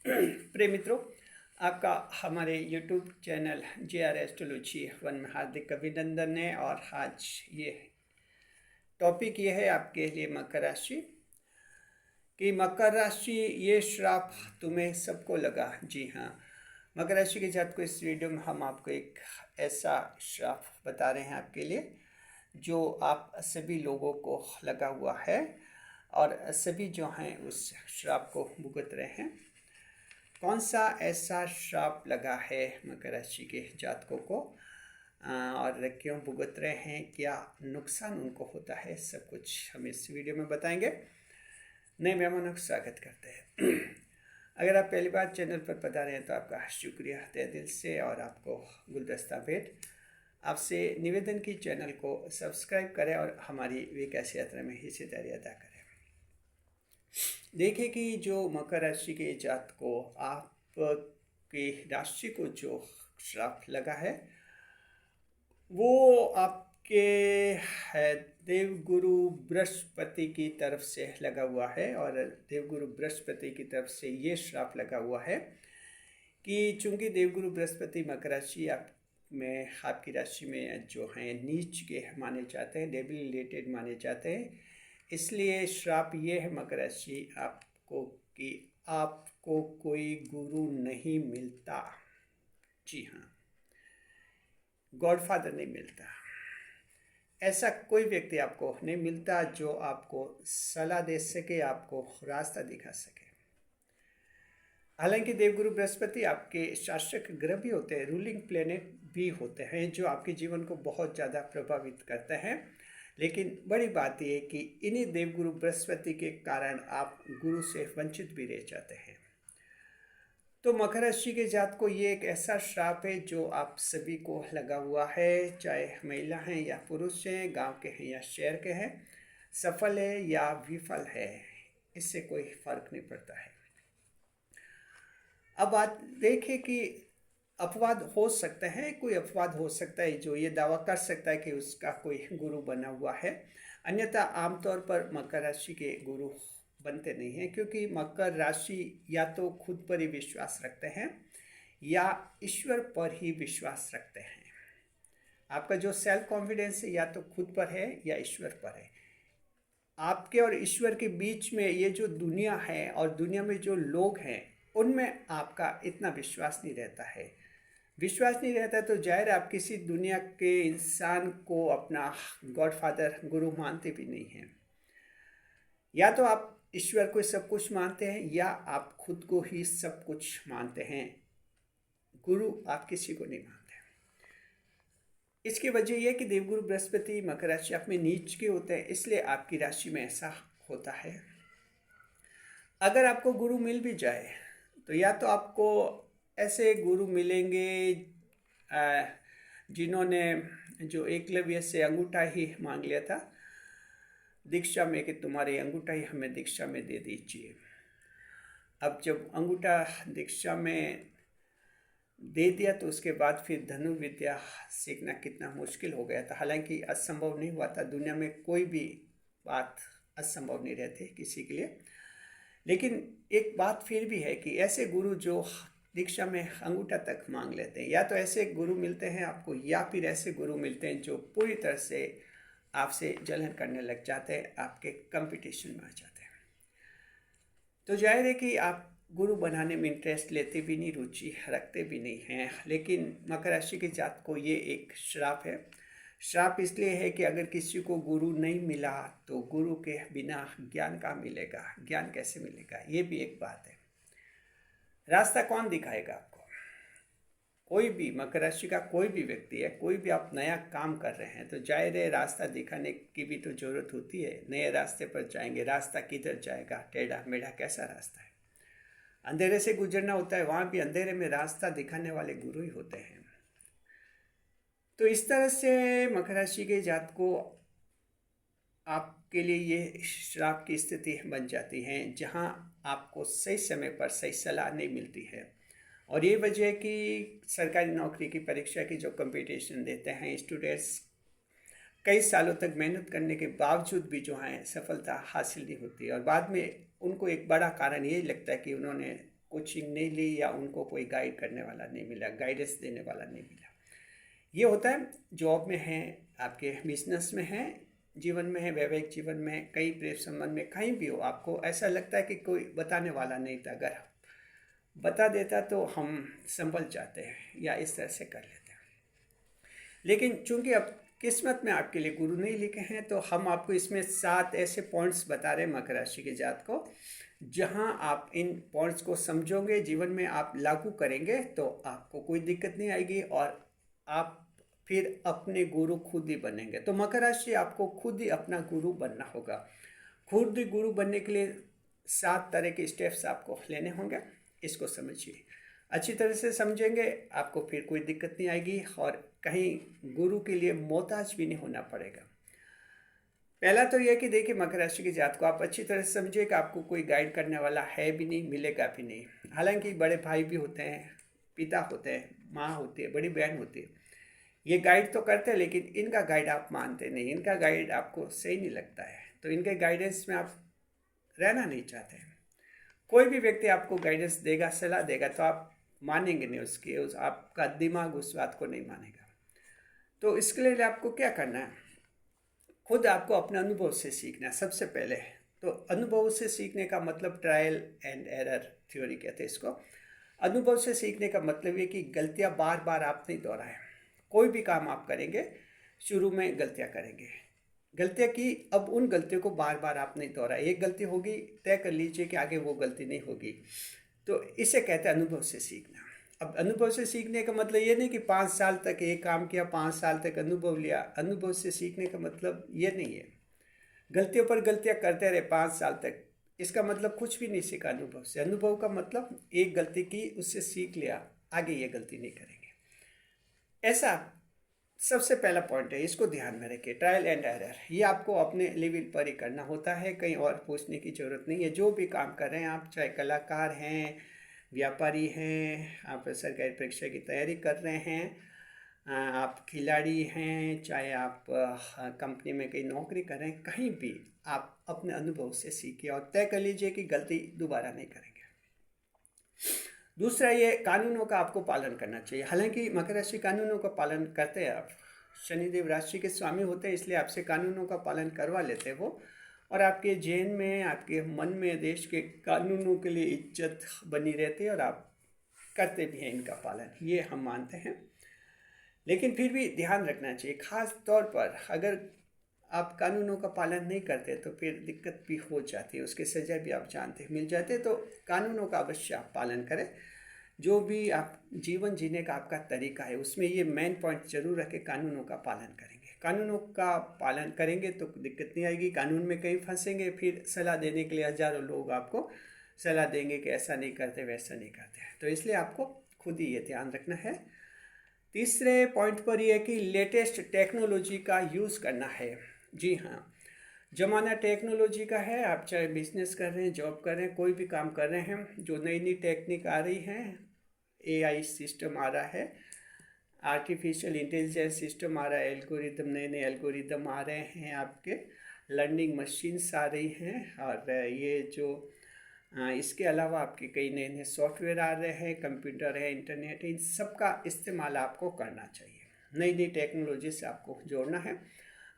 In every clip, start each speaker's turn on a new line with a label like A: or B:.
A: प्रिय मित्रों, आपका हमारे YouTube channel JR astrology one में हार्दिक अभिनंदन है। और आज ये टॉपिक ये है आपके लिए मकर राशि कि मकर राशि ये श्राप तुम्हें सबको लगा। जी हाँ, मकर राशि के जातक को इस वीडियो में हम आपको एक ऐसा श्राप बता रहे हैं आपके लिए जो आप सभी लोगों को लगा हुआ है और सभी जो हैं उस श्राप को भुगत रहे हैं। कौन सा ऐसा श्राप लगा है मकर राशि के जातकों को और क्यों भुगत रहे हैं, क्या नुकसान उनको होता है, सब कुछ हम इस वीडियो में बताएंगे। नए मेहमानों का स्वागत करते हैं। अगर आप पहली बार चैनल पर पधारे हैं तो आपका शुक्रिया तहे दिल से और आपको गुलदस्ता भेंट। आपसे निवेदन की चैनल को सब्सक्राइब करें और हमारी विकास यात्रा में हिस्सेदारी अदा करें। देखिए कि जो मकर राशि के जातकों आपकी राशि को जो श्राप लगा है वो आपके देवगुरु बृहस्पति की तरफ से लगा हुआ है। और देवगुरु बृहस्पति की तरफ से ये श्राप लगा हुआ है कि चूंकि देवगुरु बृहस्पति मकर राशि में आपकी राशि में जो हैं नीच के माने जाते हैं, डेविल रिलेटेड माने जाते हैं, इसलिए श्राप ये है मकर राशि आपको कि आपको कोई गुरु नहीं मिलता। जी हाँ, गॉडफादर नहीं मिलता। ऐसा कोई व्यक्ति आपको नहीं मिलता जो आपको सलाह दे सके, आपको रास्ता दिखा सके। हालांकि देवगुरु बृहस्पति आपके शासक ग्रह भी होते हैं, रूलिंग प्लेनेट भी होते हैं जो आपके जीवन को बहुत ज़्यादा प्रभावित करते हैं। लेकिन बड़ी बात यह है कि इन्हीं देवगुरु बृहस्पति के कारण आप गुरु से वंचित भी रह जाते हैं। तो मकर राशि के जात को ये एक ऐसा श्राप है जो आप सभी को लगा हुआ है, चाहे महिला हैं या पुरुष हैं, गांव के हैं या शहर के हैं, सफल है या विफल है, इससे कोई फर्क नहीं पड़ता है। अब बात देखिए कि अपवाद हो सकते हैं, कोई अपवाद हो सकता है जो ये दावा कर सकता है कि उसका कोई गुरु बना हुआ है, अन्यथा आमतौर पर मकर राशि के गुरु बनते नहीं हैं, क्योंकि मकर राशि या तो खुद पर ही विश्वास रखते हैं या ईश्वर पर ही विश्वास रखते हैं। आपका जो सेल्फ कॉन्फिडेंस है या तो खुद पर है या ईश्वर पर है। आपके और ईश्वर के बीच में ये जो दुनिया है और दुनिया में जो लोग हैं उनमें आपका इतना विश्वास नहीं रहता है। विश्वास नहीं रहता तो जाहिर आप किसी दुनिया के इंसान को अपना गॉडफादर गुरु मानते भी नहीं हैं। या तो आप ईश्वर को सब कुछ मानते हैं या आप खुद को ही सब कुछ मानते हैं, गुरु आप किसी को नहीं मानते। इसकी वजह यह कि देवगुरु बृहस्पति मकर राशि आप में नीच के होते हैं, इसलिए आपकी राशि में ऐसा होता है। अगर आपको गुरु मिल भी जाए तो या तो आपको ऐसे गुरु मिलेंगे जिन्होंने जो एकलव्य से अंगूठा ही मांग लिया था दीक्षा में कि तुम्हारी अंगूठा ही हमें दीक्षा में दे दीजिए। अब जब अंगूठा दीक्षा में दे दिया तो उसके बाद फिर धनुर्विद्या सीखना कितना मुश्किल हो गया था। हालांकि असंभव नहीं हुआ था, दुनिया में कोई भी बात असंभव नहीं रहती किसी के लिए। लेकिन एक बात फिर भी है कि ऐसे गुरु जो दीक्षा में अंगूठा तक मांग लेते हैं, या तो ऐसे गुरु मिलते हैं आपको या फिर ऐसे गुरु मिलते हैं जो पूरी तरह से आपसे जलन करने लग जाते हैं, आपके कंपटीशन में आ जाते हैं। तो जाहिर है कि आप गुरु बनाने में इंटरेस्ट लेते भी नहीं, रुचि रखते भी नहीं हैं। लेकिन मकर राशि के जात को ये एक श्राप है। श्राप इसलिए है कि अगर किसी को गुरु नहीं मिला तो गुरु के बिना ज्ञान कहाँ मिलेगा, ज्ञान कैसे मिलेगा, ये भी एक बात है। रास्ता कौन दिखाएगा आपको? कोई भी मकर राशि का कोई भी व्यक्ति है, कोई भी आप नया काम कर रहे हैं तो जाहिर है रास्ता दिखाने की भी तो जरूरत होती है। नए रास्ते पर जाएंगे, रास्ता किधर जाएगा, टेढ़ा मेढ़ा कैसा रास्ता है, अंधेरे से गुजरना होता है, वहाँ भी अंधेरे में रास्ता दिखाने वाले गुरु ही होते हैं। तो इस तरह से मकर राशि के जात को आपके लिए ये श्राप की स्थिति बन जाती है जहाँ आपको सही समय पर सही सलाह नहीं मिलती है। और ये वजह है कि सरकारी नौकरी की परीक्षा की जो कंपटीशन देते हैं स्टूडेंट्स, कई सालों तक मेहनत करने के बावजूद भी जो है सफलता हासिल नहीं होती और बाद में उनको एक बड़ा कारण ये लगता है कि उन्होंने कोचिंग नहीं ली या उनको कोई गाइड करने वाला नहीं मिला, गाइडेंस देने वाला नहीं मिला। ये होता है जॉब में है, आपके बिजनेस में है, जीवन में है, वैवाहिक जीवन में, कई प्रेम संबंध में, कहीं भी हो, आपको ऐसा लगता है कि कोई बताने वाला नहीं था। अगर बता देता तो हम संभल जाते हैं या इस तरह से कर लेते हैं। लेकिन चूंकि अब किस्मत में आपके लिए गुरु नहीं लिखे हैं, तो हम आपको इसमें 7 ऐसे पॉइंट्स बता रहे हैं मकर राशि के जात को, जहां आप इन पॉइंट्स को समझोगे, जीवन में आप लागू करेंगे तो आपको कोई दिक्कत नहीं आएगी और आप फिर अपने गुरु खुद ही बनेंगे। तो मकर राशि आपको खुद ही अपना गुरु बनना होगा। खुद ही गुरु बनने के लिए 7 तरह के स्टेप्स आपको लेने होंगे। इसको समझिए, अच्छी तरह से समझेंगे, आपको फिर कोई दिक्कत नहीं आएगी और कहीं गुरु के लिए मोहताज भी नहीं होना पड़ेगा। पहला तो यह कि देखिए, मकर राशि के जात को आप अच्छी तरह से समझिए कि आपको कोई गाइड करने वाला है भी नहीं, मिलेगा भी नहीं। हालांकि बड़े भाई भी होते हैं, पिता होते हैं, माँ होती है, बड़ी बहन होती है, ये गाइड तो करते हैं, लेकिन इनका गाइड आप मानते नहीं, इनका गाइड आपको सही नहीं लगता है, तो इनके गाइडेंस में आप रहना नहीं चाहते हैं। कोई भी व्यक्ति आपको गाइडेंस देगा, सलाह देगा, तो आप मानेंगे नहीं आपका दिमाग उस बात को नहीं मानेगा। तो इसके लिए आपको क्या करना है, खुद आपको अपने अनुभव से सीखना है सबसे पहले। तो अनुभव से सीखने का मतलब ट्रायल एंड एरर थ्योरी कहते हैं इसको। अनुभव से सीखने का मतलब ये कि गलतियाँ बार बार आप नहीं दोहराएं। कोई भी काम आप करेंगे, शुरू में गलतियाँ करेंगे, गलतियाँ की, अब उन गलतियों को बार बार आप नहीं दोहराएं। एक गलती होगी, तय कर लीजिए कि आगे वो गलती नहीं होगी। तो इसे कहते हैं अनुभव से सीखना। अब अनुभव से सीखने का मतलब ये नहीं कि 5 साल तक एक काम किया, 5 साल तक अनुभव लिया। अनुभव से सीखने का मतलब ये नहीं है गलतियों पर गलतियां करते रहे 5 साल तक, इसका मतलब कुछ भी नहीं सीखा अनुभव से। अनुभव का मतलब एक गलती की, उससे सीख लिया, आगे ये गलती नहीं करेंगे। ऐसा सबसे पहला पॉइंट है, इसको ध्यान में रखिए। ट्रायल एंड एरर ये आपको अपने लेवल पर ही करना होता है, कहीं और पूछने की ज़रूरत नहीं है। जो भी काम कर रहे हैं आप, चाहे कलाकार हैं, व्यापारी हैं, आप सरकारी परीक्षा की तैयारी कर रहे हैं, आप खिलाड़ी हैं, चाहे आप कंपनी में कहीं नौकरी कर रहे हैं, कहीं भी आप अपने अनुभव से सीखिए और तय कर लीजिए कि गलती दोबारा नहीं करेंगे। दूसरा, ये कानूनों का आपको पालन करना चाहिए। हालांकि मकर राशि कानूनों का पालन करते हैं आप, शनिदेव राशि के स्वामी होते हैं, इसलिए आपसे कानूनों का पालन करवा लेते हैं वो, और आपके जेन में, आपके मन में देश के कानूनों के लिए इज्जत बनी रहती है और आप करते भी हैं इनका पालन, ये हम मानते हैं। लेकिन फिर भी ध्यान रखना चाहिए, ख़ास तौर पर अगर आप कानूनों का पालन नहीं करते तो फिर दिक्कत भी हो जाती है, उसके सज़ा भी आप जानते मिल जाते। तो कानूनों का अवश्य आप पालन करें। जो भी आप जीवन जीने का आपका तरीका है, उसमें ये मेन पॉइंट जरूर रखें, कानूनों का पालन करेंगे। कानूनों का पालन करेंगे तो दिक्कत नहीं आएगी। कानून में कहीं फंसेंगे, फिर सलाह देने के लिए हज़ारों लोग आपको सलाह देंगे कि ऐसा नहीं करते, वैसा नहीं करते, तो इसलिए आपको खुद ही ये ध्यान रखना है। तीसरे पॉइंट पर यह है कि लेटेस्ट टेक्नोलॉजी का यूज़ करना है। जी हाँ, ज़माना टेक्नोलॉजी का है। आप चाहे बिजनेस कर रहे हैं, जॉब कर रहे हैं, कोई भी काम कर रहे हैं, जो नई नई टेक्निक आ रही है, एआई सिस्टम आ रहा है, आर्टिफिशियल इंटेलिजेंस सिस्टम आ रहा है, एल्गोरिदम, नए नए एल्गोरिदम आ रहे हैं, आपके लर्निंग मशीन्स आ रही हैं, और ये जो इसके अलावा आपके कई नए नए सॉफ्टवेयर आ रहे हैं, कंप्यूटर है, इंटरनेट है, इन सब का इस्तेमाल आपको करना चाहिए। नई नई टेक्नोलॉजी से आपको जोड़ना है।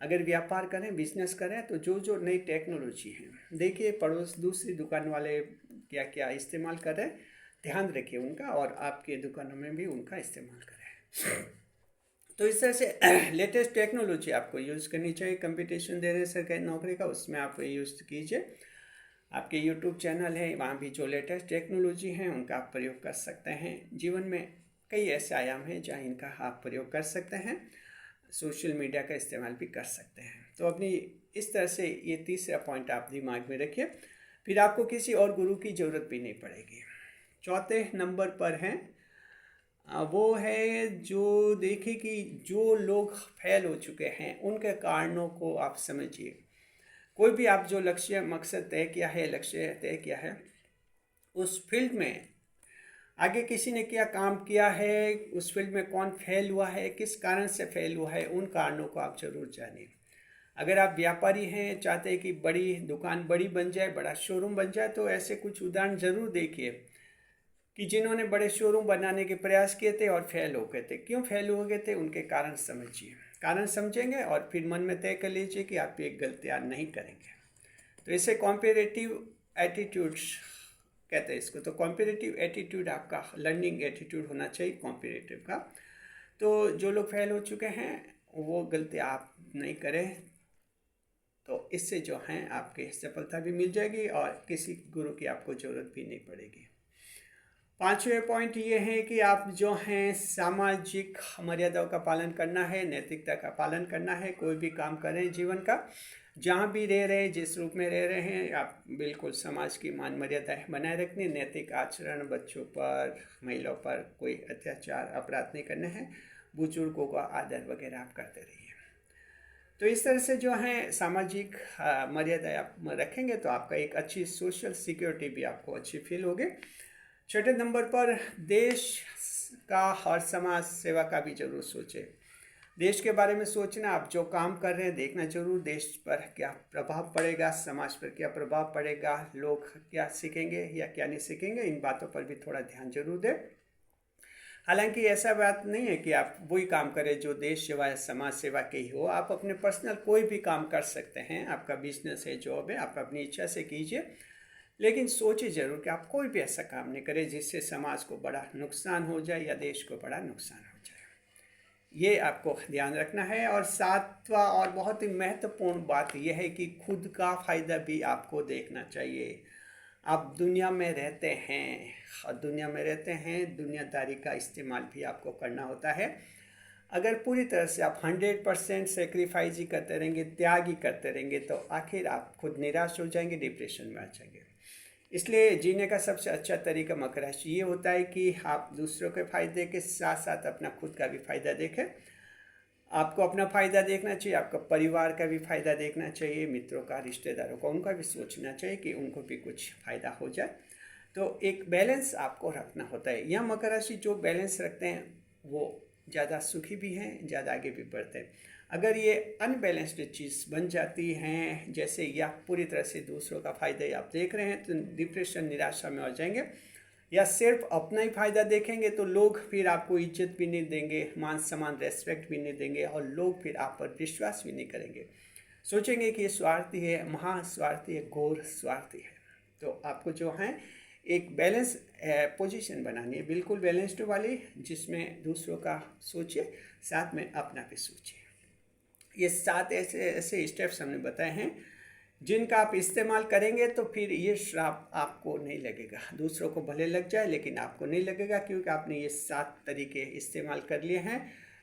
A: अगर व्यापार करें, बिजनेस करें, तो जो जो नई टेक्नोलॉजी है, देखिए पड़ोस दूसरी दुकान वाले क्या क्या इस्तेमाल कर रहे हैं, ध्यान रखिए उनका, और आपके दुकानों में भी उनका इस्तेमाल करें। तो इस तरह से लेटेस्ट टेक्नोलॉजी आपको यूज़ करनी चाहिए। कंपटीशन दे रहे हैं सरकारी नौकरी का, उसमें आप यूज़ कीजिए। आपके यूट्यूब चैनल है, वहाँ भी जो लेटेस्ट टेक्नोलॉजी हैं उनका आप प्रयोग कर सकते हैं। जीवन में कई ऐसे आयाम हैं जहाँ इनका आप प्रयोग कर सकते हैं। सोशल मीडिया का इस्तेमाल भी कर सकते हैं। तो अपनी इस तरह से ये तीसरा पॉइंट आप दिमाग में रखिए, फिर आपको किसी और गुरु की ज़रूरत भी नहीं पड़ेगी। चौथे नंबर पर हैं वो है जो देखिए कि जो लोग फेल हो चुके हैं उनके कारणों को आप समझिए। कोई भी आप जो लक्ष्य मकसद तय किया है, लक्ष्य तय किया है, उस फील्ड में आगे किसी ने क्या काम किया है, उस फील्ड में कौन फेल हुआ है, किस कारण से फेल हुआ है, उन कारणों को आप जरूर जानिए। अगर आप व्यापारी हैं, चाहते हैं कि बड़ी दुकान बड़ी बन जाए, बड़ा शोरूम बन जाए, तो ऐसे कुछ उदाहरण ज़रूर देखिए कि जिन्होंने बड़े शोरूम बनाने के प्रयास किए थे और फेल हो गए थे। क्यों फेल हो गए थे, उनके कारण समझिए, कारण समझेंगे और फिर मन में तय कर लीजिए कि आप ये गलतियाँ नहीं करेंगे। तो इसे कॉम्पिटिटिव एटीट्यूड्स कहते हैं इसको। तो कॉम्पिटिटिव एटीट्यूड आपका लर्निंग एटीट्यूड होना चाहिए कॉम्पिटिटिव का। तो जो लोग फेल हो चुके हैं वो गलती आप नहीं करें, तो इससे जो है आपकी सफलता भी मिल जाएगी और किसी गुरु की आपको ज़रूरत भी नहीं पड़ेगी। पांचवें पॉइंट ये है कि आप जो हैं सामाजिक मर्यादाओं का पालन करना है, नैतिकता का पालन करना है। कोई भी काम करें जीवन का, जहाँ भी रह रहे हैं, जिस रूप में रह रहे हैं, आप बिल्कुल समाज की मान मर्यादाएं बनाए रखनी, नैतिक आचरण, बच्चों पर, महिलाओं पर कोई अत्याचार अपराध नहीं करने हैं, बुजुर्गों का आदर वगैरह आप करते रहिए। तो इस तरह से जो है सामाजिक मर्यादाएं आप रखेंगे तो आपका एक अच्छी सोशल सिक्योरिटी भी आपको अच्छी फील होगी। छठे नंबर पर देश का और समाज सेवा का भी जरूर सोचें। देश के बारे में सोचना, आप जो काम कर रहे हैं देखना जरूर, देश पर क्या प्रभाव पड़ेगा, समाज पर क्या प्रभाव पड़ेगा, लोग क्या सीखेंगे या क्या नहीं सीखेंगे, इन बातों पर भी थोड़ा ध्यान जरूर दें। हालांकि ऐसा बात नहीं है कि आप वही काम करें जो देश सेवा या समाज सेवा के ही हो। आप अपने पर्सनल कोई भी काम कर सकते हैं, आपका बिजनेस है, जॉब है, आप अपनी इच्छा से कीजिए, लेकिन सोचिए जरूर कि आप कोई भी ऐसा काम नहीं करें जिससे समाज को बड़ा नुकसान हो जाए या देश को बड़ा नुकसान हो जाए। ये आपको ध्यान रखना है। और सातवां और बहुत ही महत्वपूर्ण बात यह है कि खुद का फ़ायदा भी आपको देखना चाहिए। आप दुनिया में रहते हैं और दुनियादारी का इस्तेमाल भी आपको करना होता है। अगर पूरी तरह से आप 100% सेक्रीफाइस ही करते रहेंगे, त्याग ही करते रहेंगे, तो आखिर आप खुद निराश हो जाएंगे, डिप्रेशन में आ जाएंगे। इसलिए जीने का सबसे अच्छा तरीका मकर राशि ये होता है कि आप दूसरों के फायदे के साथ साथ अपना खुद का भी फायदा देखें। आपको अपना फ़ायदा देखना चाहिए, आपका परिवार का भी फ़ायदा देखना चाहिए, मित्रों का, रिश्तेदारों का, उनका भी सोचना चाहिए कि उनको भी कुछ फ़ायदा हो जाए। तो एक बैलेंस आपको रखना होता है। यह मकर राशि जो बैलेंस रखते हैं वो ज़्यादा सुखी भी हैं, ज़्यादा आगे भी बढ़ते हैं। अगर ये अनबैलेंस्ड चीज़ बन जाती हैं, जैसे या पूरी तरह से दूसरों का फ़ायदा आप देख रहे हैं, तो डिप्रेशन, निराशा में हो जाएंगे। या सिर्फ अपना ही फायदा देखेंगे तो लोग फिर आपको इज्जत भी नहीं देंगे, मान सम्मान, रेस्पेक्ट भी नहीं देंगे, और लोग फिर आप पर विश्वास भी नहीं करेंगे, सोचेंगे कि ये स्वार्थी है, महास्वार्थी है, घोर स्वार्थी है। तो आपको जो है एक बैलेंस पोजीशन बनानी है, बिल्कुल बैलेंस्ड वाली, जिसमें दूसरों का सोचिए, साथ में अपना भी सोचिए। ये 7 ऐसे स्टेप्स हमने बताए हैं जिनका आप इस्तेमाल करेंगे तो फिर ये श्राप आपको नहीं लगेगा। दूसरों को भले लग जाए लेकिन आपको नहीं लगेगा, क्योंकि आपने ये 7 तरीके इस्तेमाल कर लिए हैं,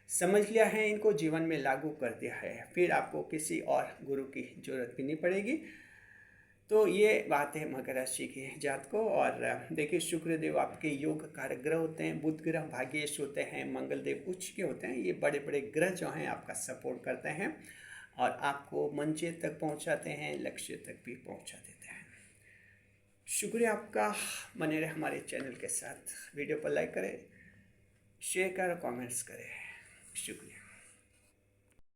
A: समझ लिया है, इनको जीवन में लागू कर दिया है। फिर आपको किसी और गुरु की ज़रूरत भी नहीं पड़ेगी। तो ये बात है मकर राशि की जात को। और देखिए, शुक्रदेव आपके योग कारक ग्रह होते हैं, बुध ग्रह भाग्येश होते हैं, मंगल देव उच्च के होते हैं। ये बड़े बड़े ग्रह जो हैं आपका सपोर्ट करते हैं और आपको मंजिल तक पहुंचाते हैं, लक्ष्य तक भी पहुंचा देते हैं। शुक्रिया आपका, बने रहे हमारे चैनल के साथ। वीडियो पर लाइक करें, शेयर करें, कमेंट्स करें। शुक्रिया।